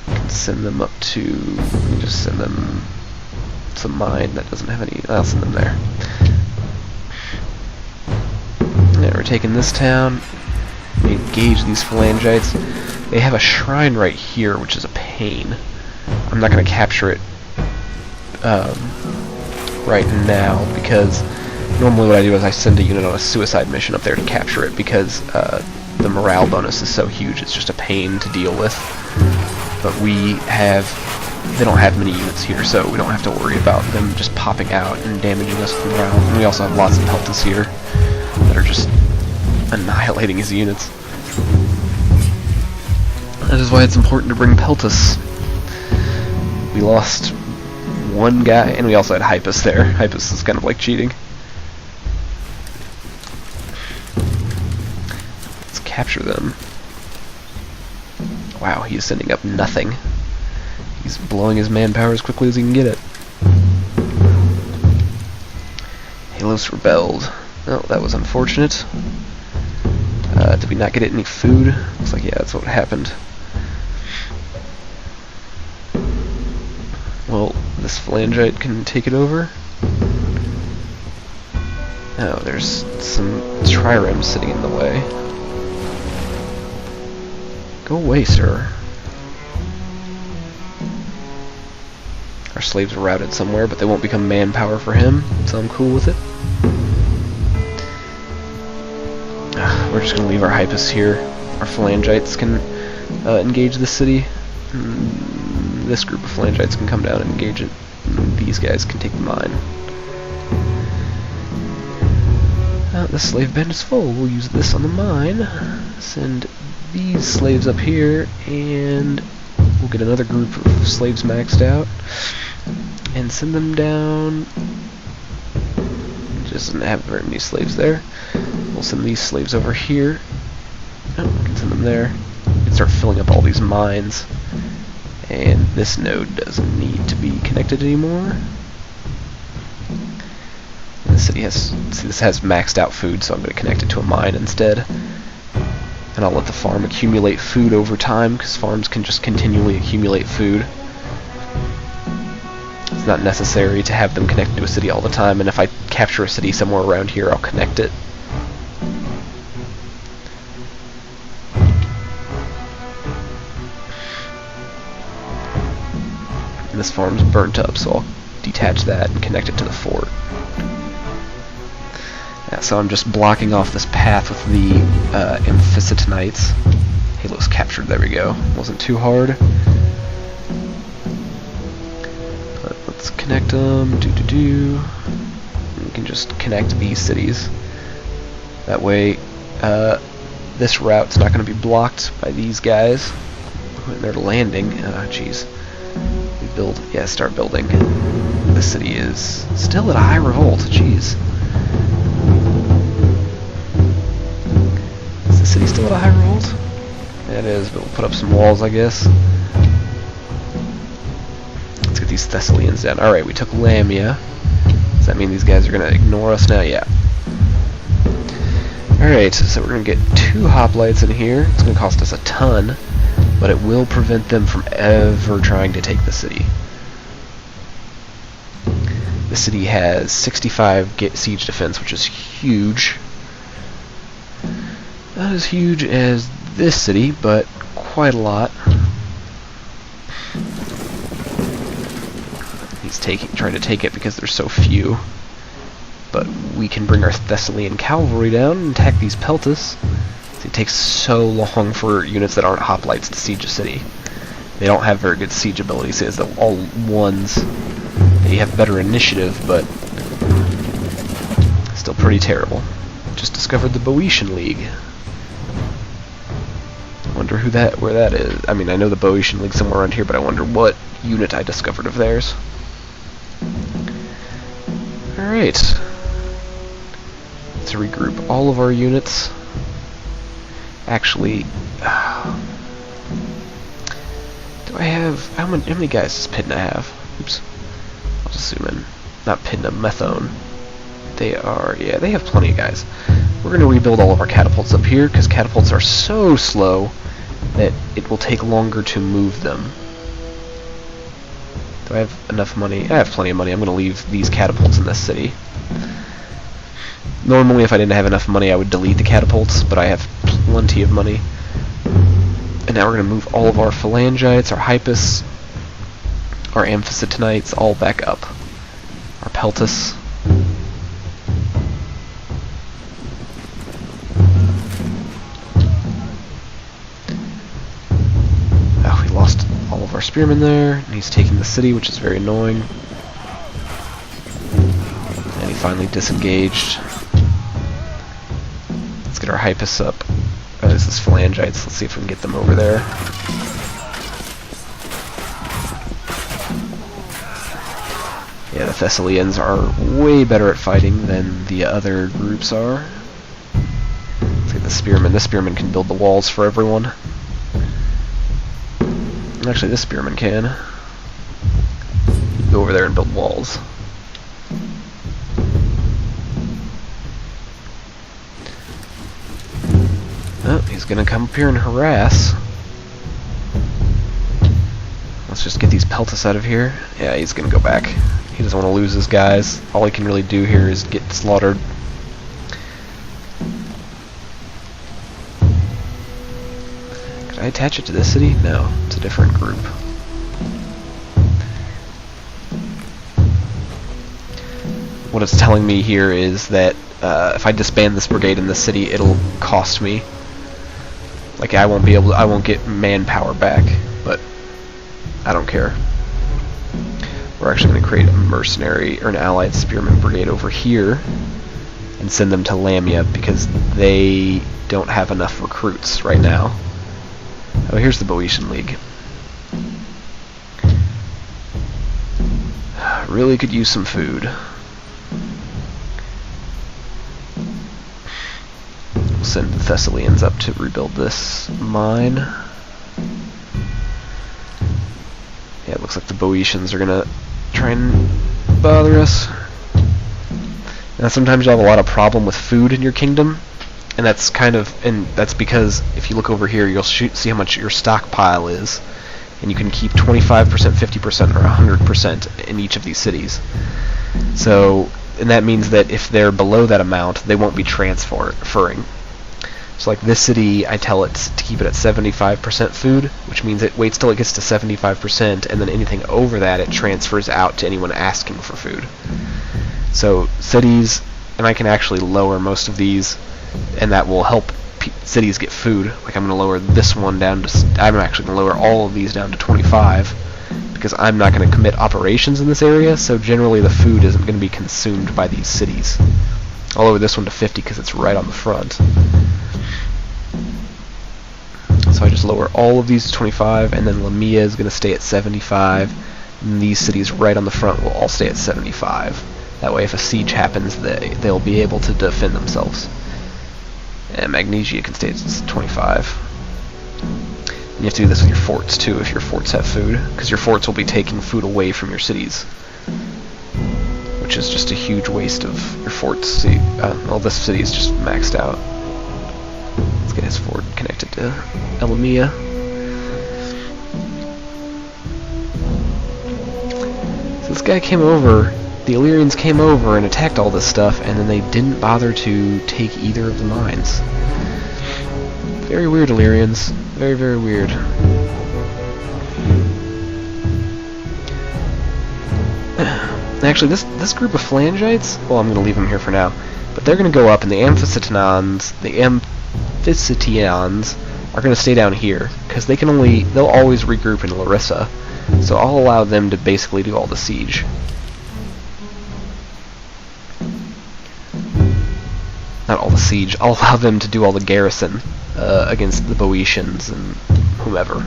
I can send them up to... Let me just send them to mine that doesn't have any... I'll send them there. Yeah, we're taking this town. We engage these phalangites. They have a shrine right here, which is a pain. I'm not going to capture it right now, because normally what I do is I send a unit on a suicide mission up there to capture it, because the morale bonus is so huge, it's just a pain to deal with. But they don't have many units here, so we don't have to worry about them just popping out and damaging us with morale. And we also have lots of peltas here that are just annihilating his units. That is why it's important to bring peltas. We lost one guy, and we also had Hypus there. Hypus is kind of like cheating. Let's capture them. Wow, he is sending up nothing. He's blowing his manpower as quickly as he can get it. Halos rebelled. Oh, that was unfortunate. Did we not get any food? Looks like, yeah, that's what happened. Well, this phalangite can take it over. Oh, there's some triremes sitting in the way. Go away, sir. Our slaves are routed somewhere, but they won't become manpower for him, so I'm cool with it. We're just going to leave our Hypus here. Our phalangites can engage the city. This group of phalangites can come down and engage it. And these guys can take the mine. The slave band is full. We'll use this on the mine. Send these slaves up here, and we'll get another group of slaves maxed out. And send them down. It doesn't have very many slaves there. We'll send these slaves over here. Oh, we can send them there. We can start filling up all these mines. And this node doesn't need to be connected anymore. And the city has... See, this has maxed out food, so I'm going to connect it to a mine instead. And I'll let the farm accumulate food over time, because farms can just continually accumulate food. It's not necessary to have them connected to a city all the time, and if I capture a city somewhere around here, I'll connect it. And this farm's burnt up, so I'll detach that and connect it to the fort. Yeah, so I'm just blocking off this path with the Amphictyonites. Halos captured, there we go. Wasn't too hard. But let's connect them. We can just connect these cities. That way, this route's not going to be blocked by these guys when they're landing. Jeez. Build, yeah, start building. The city is still at a high revolt. Jeez. Is the city still at a high revolt? Yeah, it is, but we'll put up some walls, I guess. Let's get these Thessalians down. Alright, we took Lamia. Does that mean these guys are going to ignore us now? Yeah. Alright, so we're going to get 2 hoplites in here. It's going to cost us a ton, but it will prevent them from ever trying to take the city. The city has 65 siege defense, which is huge. Not as huge as this city, but quite a lot. He's trying to take it because there's so few. But we can bring our Thessalian cavalry down and attack these peltas. It takes so long for units that aren't hoplites to siege a city. They don't have very good siege abilities. It's all ones. They have better initiative, but still pretty terrible. Just discovered the Boeotian League. I wonder where that is. I mean, I know the Boeotian League somewhere around here, but I wonder what unit I discovered of theirs. Alright. Let's regroup all of our units. Actually, do I have... How many guys does Pithia have? Oops. I'll just zoom in. Not Pithia, Methone. They are... Yeah, they have plenty of guys. We're going to rebuild all of our catapults up here, because catapults are so slow that it will take longer to move them. Do I have enough money? I have plenty of money. I'm going to leave these catapults in this city. Normally, if I didn't have enough money, I would delete the catapults, but I have plenty of money. And now we're going to move all of our phalangites, our hypus, our amphictyonites all back up. Our peltus. Oh, we lost all of our spearmen there, and he's taking the city, which is very annoying. And he finally disengaged. Let's get our hypus up. This is phalangites. Let's see if we can get them over there. Yeah, the Thessalians are way better at fighting than the other groups are. Let's get the spearman. This spearman can build the walls for everyone. Actually, this spearman can. Go over there and build walls. Oh, he's gonna come up here and harass. Let's just get these peltus out of here. Yeah, he's gonna go back. He doesn't want to lose his guys. All he can really do here is get slaughtered. Could I attach it to this city? No, it's a different group. What it's telling me here is that if I disband this brigade in this city, it'll cost me. Like I won't get manpower back, but I don't care. We're actually going to create a mercenary or an allied spearman brigade over here and send them to Lamia because they don't have enough recruits right now. Oh, here's the Boeotian League. Really could use some food. We'll send the Thessalians up to rebuild this mine. Yeah, it looks like the Boeotians are gonna try and bother us. Now sometimes you'll have a lot of problem with food in your kingdom, and that's because if you look over here, you'll see how much your stockpile is, and you can keep 25%, 50%, or 100% in each of these cities. So, and that means that if they're below that amount, they won't be transferring. So like this city, I tell it to keep it at 75% food, which means it waits till it gets to 75%, and then anything over that, it transfers out to anyone asking for food. So cities, and I can actually lower most of these, and that will help cities get food. Like I'm going to lower this one down to, I'm actually going to lower all of these down to 25, because I'm not going to commit operations in this area, so generally the food isn't going to be consumed by these cities. I'll lower this one to 50 because it's right on the front. So I just lower all of these to 25, and then Lamia is going to stay at 75, and these cities right on the front will all stay at 75. That way if a siege happens, they'll be able to defend themselves. And Magnesia can stay at 25. And you have to do this with your forts too, if your forts have food, because your forts will be taking food away from your cities, which is just a huge waste of your forts. See, well, this city is just maxed out. Let's get his fort connected to Elamia. So this guy came over, the Illyrians came over and attacked all this stuff, and then they didn't bother to take either of the mines. Very weird, Illyrians. Very, very weird. Actually, this group of phalangites, well, I'm going to leave them here for now, but they're going to go up, and the Amphictyons are going to stay down here, because they'll always regroup in Larissa, so I'll allow them to basically do all the siege. Not all the siege, I'll allow them to do all the garrison against the Boeotians and whomever.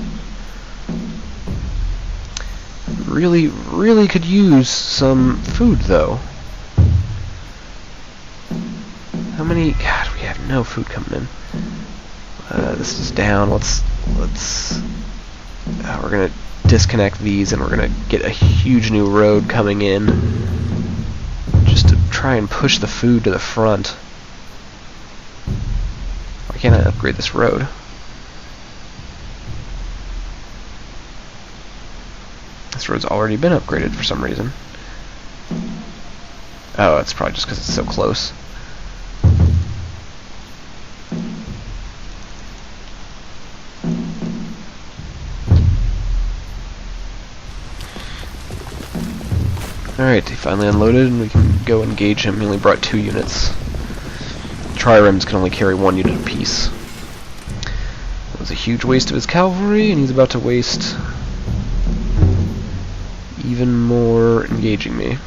Really, really could use some food, though. How many... God, we have no food coming in. This is down. We're gonna disconnect these, and we're gonna get a huge new road coming in, just to try and push the food to the front. Why can't I upgrade this road? This road's already been upgraded for some reason. Oh, it's probably just because it's so close. Alright, he finally unloaded and we can go engage him. He only brought 2 units. Triremes can only carry 1 unit apiece. It was a huge waste of his cavalry, and he's about to waste even more engaging me.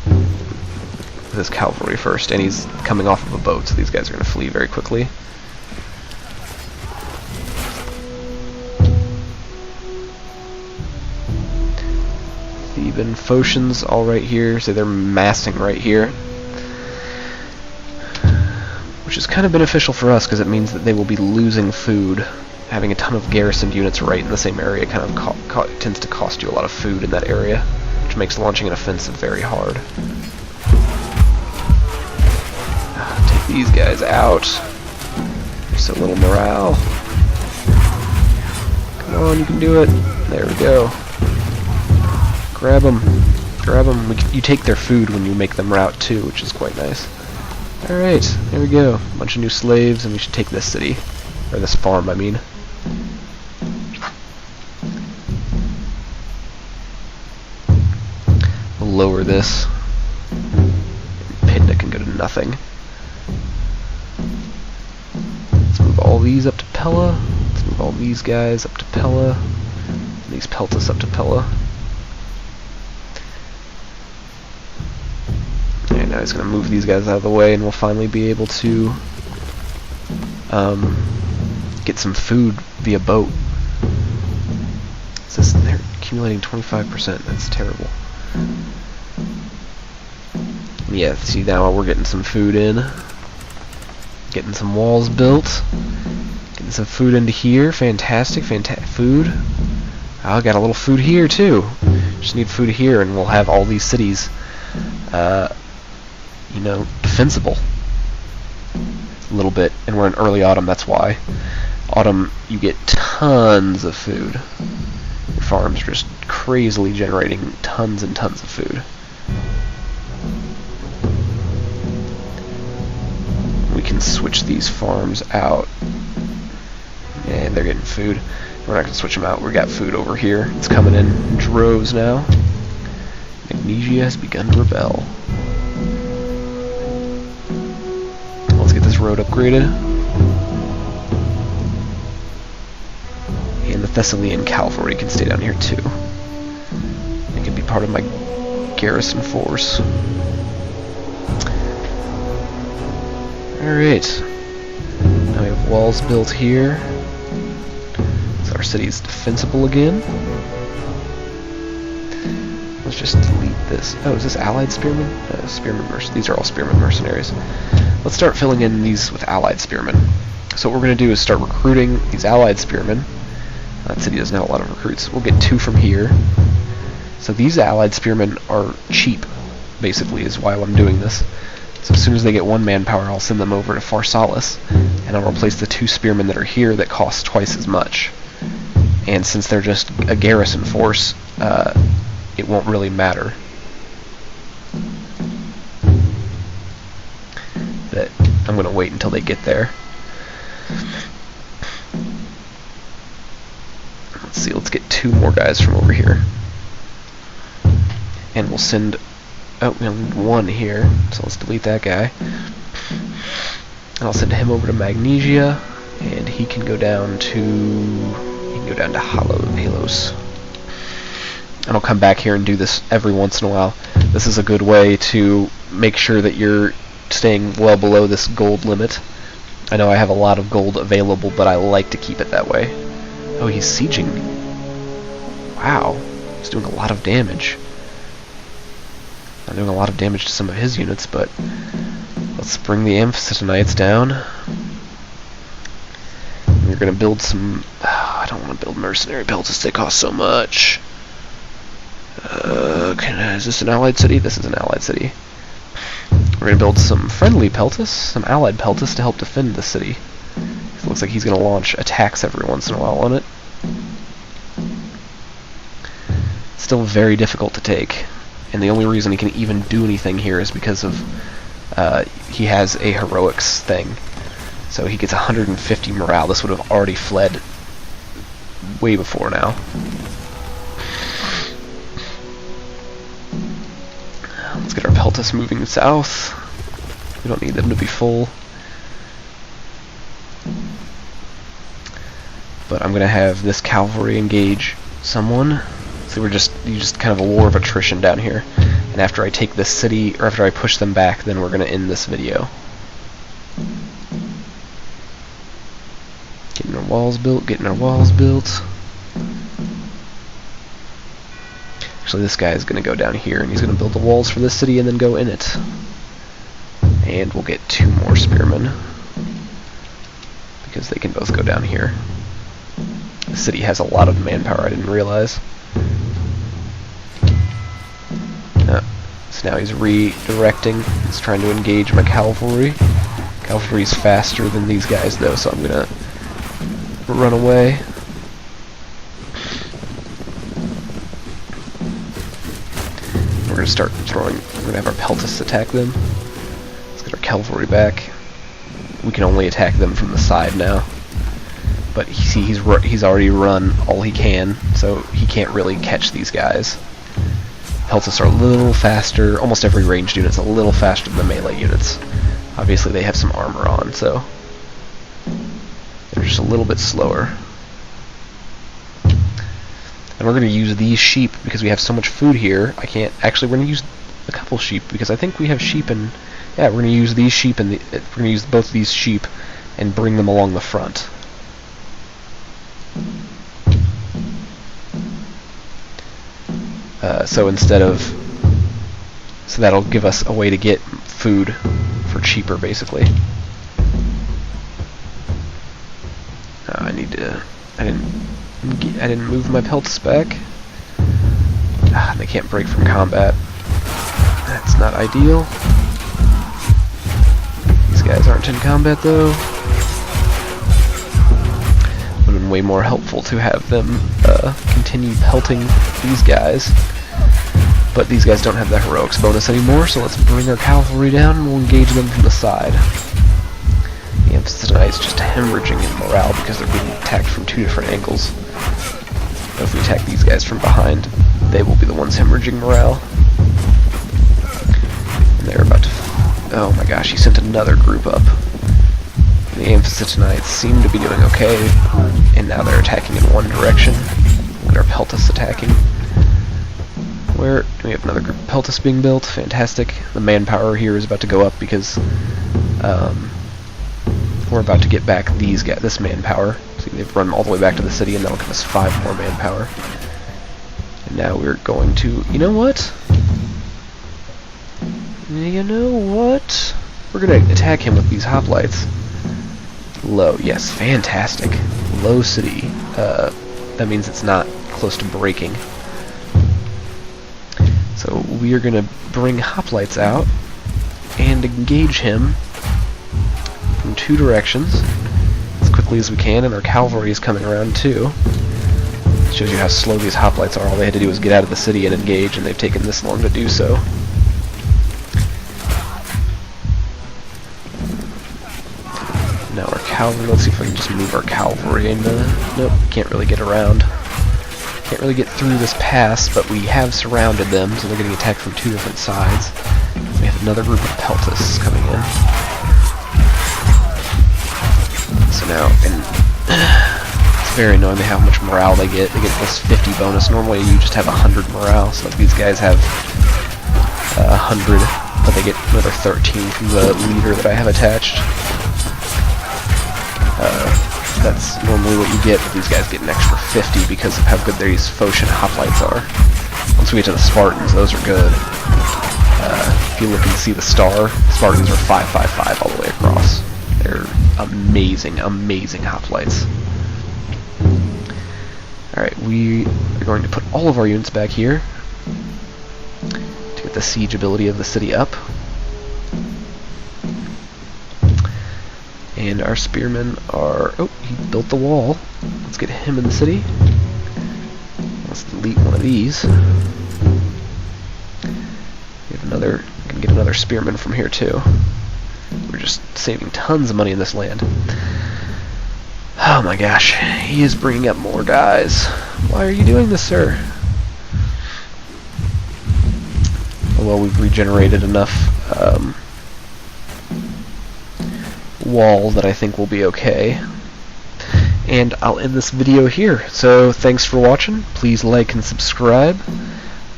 With his cavalry first, and he's coming off of a boat, so these guys are going to flee very quickly. Theban Phocians all right here, so they're massing right here. Which is kind of beneficial for us, because it means that they will be losing food. Having a ton of garrisoned units right in the same area kind of tends to cost you a lot of food in that area, which makes launching an offensive very hard. Take these guys out. There's so little morale. Come on, you can do it. There we go. Grab them. Grab them. You take their food when you make them rout too, which is quite nice. Alright, there we go. A bunch of new slaves, and we should take this city. Or this farm, I mean. We'll lower this. Pithia can go to nothing. Let's move all these up to Pella. Let's move all these guys up to Pella. And these Peltas up to Pella. And now he's going to move these guys out of the way, and we'll finally be able to get some food via boat. It says they're accumulating 25%. That's terrible. Yeah, see, now we're getting some food in. Getting some walls built. Getting some food into here. Fantastic, food. I got a little food here too. Just need food here, and we'll have all these cities, you know, defensible. A little bit, and we're in early autumn, that's why. Autumn, you get tons of food. Your farms are just crazily generating tons and tons of food. We can switch these farms out, and they're getting food. We're not going to switch them out. We got food over here. It's coming in droves now. Magnesia has begun to rebel. Let's get this road upgraded. And the Thessalian cavalry can stay down here too. They can be part of my garrison force. Alright. Now we have walls built here. So our city is defensible again. Let's just delete this. Oh, is this allied spearmen? Spearmen these are all spearmen mercenaries. Let's start filling in these with allied spearmen. So what we're going to do is start recruiting these allied spearmen. That city doesn't have a lot of recruits. We'll get 2 from here. So these allied spearmen are cheap, basically, is why I'm doing this. So as soon as they get 1 manpower, I'll send them over to Pharsalis, and I'll replace the 2 spearmen that are here that cost twice as much. And since they're just a garrison force, it won't really matter that I'm going to wait until they get there. Let's see, let's get 2 more guys from over here. And we'll send... Oh, we only need 1 here, so let's delete that guy. And I'll send him over to Magnesia, and he can go down to... Halos. And I'll come back here and do this every once in a while. This is a good way to make sure that you're staying well below this gold limit. I know I have a lot of gold available, but I like to keep it that way. Oh, he's sieging. Wow. He's doing a lot of damage. Not doing a lot of damage to some of his units, but let's bring the Amphictyonites down. we're going to build some... I don't want to build mercenary peltasts, they cost so much. Is this an allied city? This is an allied city. We're going to build some friendly peltasts, some allied peltasts to help defend the city. It looks like he's going to launch attacks every once in a while on it. Still very difficult to take, and the only reason he can even do anything here is because of he has a heroics thing. So he gets 150 morale. This would have already fled way before now. Let's get our peltasts moving south. We don't need them to be full. But I'm gonna have this cavalry engage someone. So you just kind of a war of attrition down here. And after I take this city, or after I push them back, then we're gonna end this video. Getting our walls built, getting our walls built. Actually, this guy is going to go down here, and he's going to build the walls for this city and then go in it. And we'll get 2 more spearmen, because they can both go down here. The city has a lot of manpower, I didn't realize. So now he's redirecting. He's trying to engage my cavalry. Cavalry's faster than these guys, though, so I'm going to run away. We're going to start throwing, we're going to have our peltasts attack them. Let's get our cavalry back. We can only attack them from the side now. But he's already run all he can, so he can't really catch these guys. Peltasts are a little faster, almost every ranged unit's a little faster than the melee units. Obviously they have some armor on, so they're just a little bit slower. And we're going to use these sheep because we have so much food here. We're going to use a couple sheep because I think we have sheep and... Yeah, we're going to use these sheep and we're going to use both these sheep and bring them along the front. So that'll give us a way to get food for cheaper, basically. I didn't move my pelts back. They can't break from combat. That's not ideal. These guys aren't in combat though. Would have been way more helpful to have them continue pelting these guys. But these guys don't have the heroics bonus anymore, so let's bring our cavalry down and we'll engage them from the side. The emphasis tonight is just hemorrhaging in morale because they're being attacked from 2 different angles. If we attack these guys from behind, they will be the ones hemorrhaging morale. And they're about to... Oh my gosh, he sent another group up. The Amphictyonites seem to be doing okay, and now they're attacking in one direction. Look at our peltasts attacking. Where do we have another group of peltasts being built? Fantastic. The manpower here is about to go up because we're about to get back this manpower. See, they've run all the way back to the city, and that'll give us 5 more manpower. And now we're going to... You know what? We're going to attack him with these hoplites. Low. Yes, fantastic. Low city. That means it's not close to breaking. So we are going to bring hoplites out and engage him from 2 directions as quickly as we can, and our cavalry is coming around too. It shows you how slow these hoplites are. All they had to do was get out of the city and engage, and they've taken this long to do so. Now our cavalry, let's see if I can just move our cavalry in. Nope, can't really get around. Can't really get through this pass, but we have surrounded them, so they're getting attacked from 2 different sides. We have another group of peltasts coming in. So now, and it's very annoying how much morale they get. They get plus 50 bonus. Normally you just have 100 morale, so these guys have 100, but they get another 13 from the leader that I have attached. That's normally what you get, but these guys get an extra 50 because of how good these Phocian hoplites are. Once we get to the Spartans, those are good. If you look and see the star, Spartans are 555 all the way across. They're amazing, amazing hoplites. Alright, we are going to put all of our units back here to get the siege ability of the city up. And our spearmen are... oh, he built the wall. Let's get him in the city. Let's delete one of these. We have another... we can get another spearman from here too. We're just saving tons of money in this land. Oh my gosh, he is bringing up more guys. Why are you doing this, sir? Oh, well, we've regenerated enough wall that I think will be okay. And I'll end this video here. So thanks for watching. Please like and subscribe.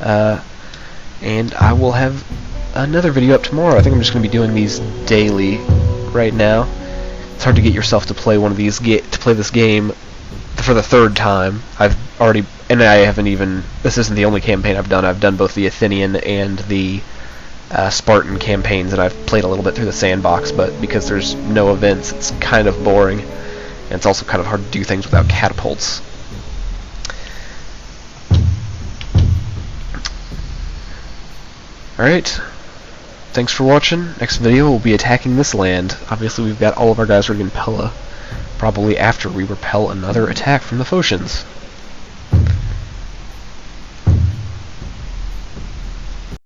And I will have another video up tomorrow. I think I'm just going to be doing these daily right now. It's hard to get yourself to play one of these to play this game for the third time. I've already, and I haven't even, this isn't the only campaign I've done. I've done both the Athenian and the Spartan campaigns, and I've played a little bit through the sandbox, but because there's no events, it's kind of boring, and it's also kind of hard to do things without catapults. Alright, thanks for watching. Next video we'll be attacking this land. Obviously we've got all of our guys ready in Pella, probably after we repel another attack from the Phocians.